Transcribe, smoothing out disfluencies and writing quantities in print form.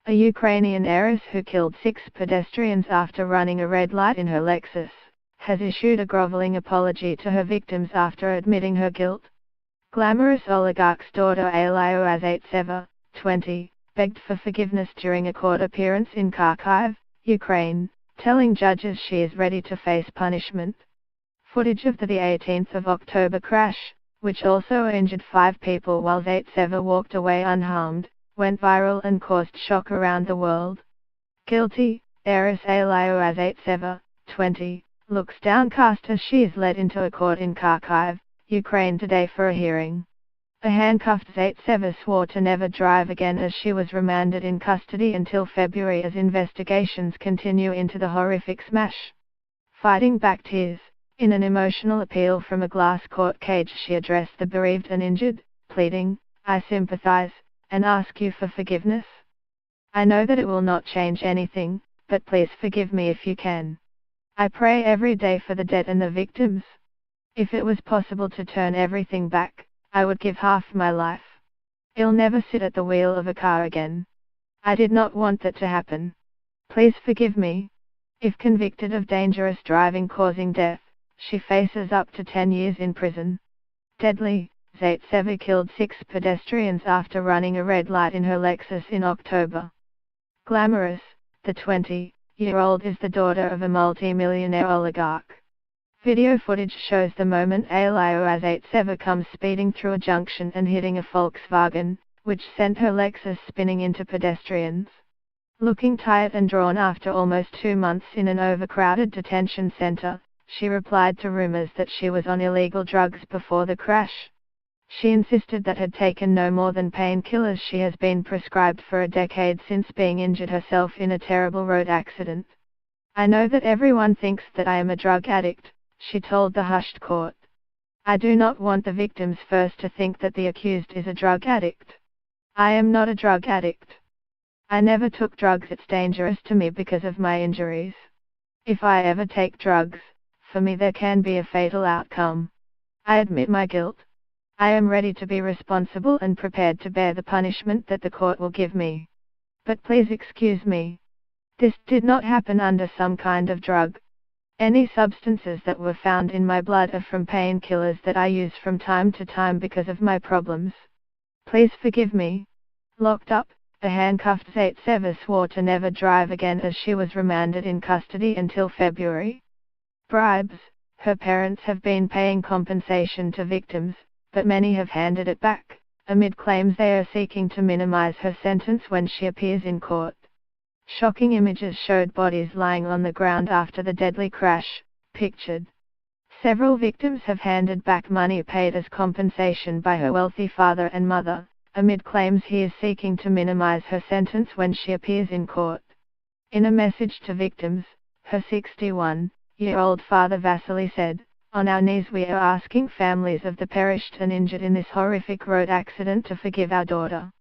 A Ukrainian heiress who killed 6 pedestrians after running a red light in her Lexus, has issued a grovelling apology to her victims after admitting her guilt. Glamorous oligarch's daughter Alios 87, 20, begged for forgiveness during a court appearance in Kharkiv, Ukraine, telling judges she is ready to face punishment. Footage of the 18th of October crash, which also injured 5 people while Zaitseva walked away unharmed, went viral and caused shock around the world. Guilty, heiress Alios 87, 20, looks downcast as she is led into a court in Kharkiv, Ukraine today for a hearing. A handcuffed Zaitseva swore to never drive again as she was remanded in custody until February as investigations continue into the horrific smash. Fighting back tears, in an emotional appeal from a glass court cage she addressed the bereaved and injured, pleading, "I sympathize, and ask you for forgiveness. I know that it will not change anything, but please forgive me if you can. I pray every day for the dead and the victims. If it was possible to turn everything back, I would give half my life. I'll never sit at the wheel of a car again. I did not want that to happen. Please forgive me." If convicted of dangerous driving causing death, she faces up to 10 years in prison. Deadly, Zaitseva killed 6 pedestrians after running a red light in her Lexus in October. Glamorous, the 20-year-old is the daughter of a multi-millionaire oligarch. Video footage shows the moment Alios 87 comes speeding through a junction and hitting a Volkswagen, which sent her Lexus spinning into pedestrians. Looking tired and drawn after almost 2 months in an overcrowded detention center, she replied to rumors that she was on illegal drugs before the crash. She insisted that had taken no more than painkillers she has been prescribed for a decade since being injured herself in a terrible road accident. "I know that everyone thinks that I am a drug addict," she told the hushed court. "I do not want the victims first to think that the accused is a drug addict. I am not a drug addict. I never took drugs. It's dangerous to me because of my injuries. If I ever take drugs, for me there can be a fatal outcome. I admit my guilt. I am ready to be responsible and prepared to bear the punishment that the court will give me. But please excuse me. This did not happen under some kind of drug. Any substances that were found in my blood are from painkillers that I use from time to time because of my problems. Please forgive me." Locked up, a handcuffed Zaitseva swore to never drive again as she was remanded in custody until February. Bribes. Her parents have been paying compensation to victims, but many have handed it back, amid claims they are seeking to minimize her sentence when she appears in court. Shocking images showed bodies lying on the ground after the deadly crash, pictured. Several victims have handed back money paid as compensation by her wealthy father and mother, amid claims he is seeking to minimize her sentence when she appears in court. In a message to victims, her 61-year-old father Vasily said, "On our knees we are asking families of the perished and injured in this horrific road accident to forgive our daughter.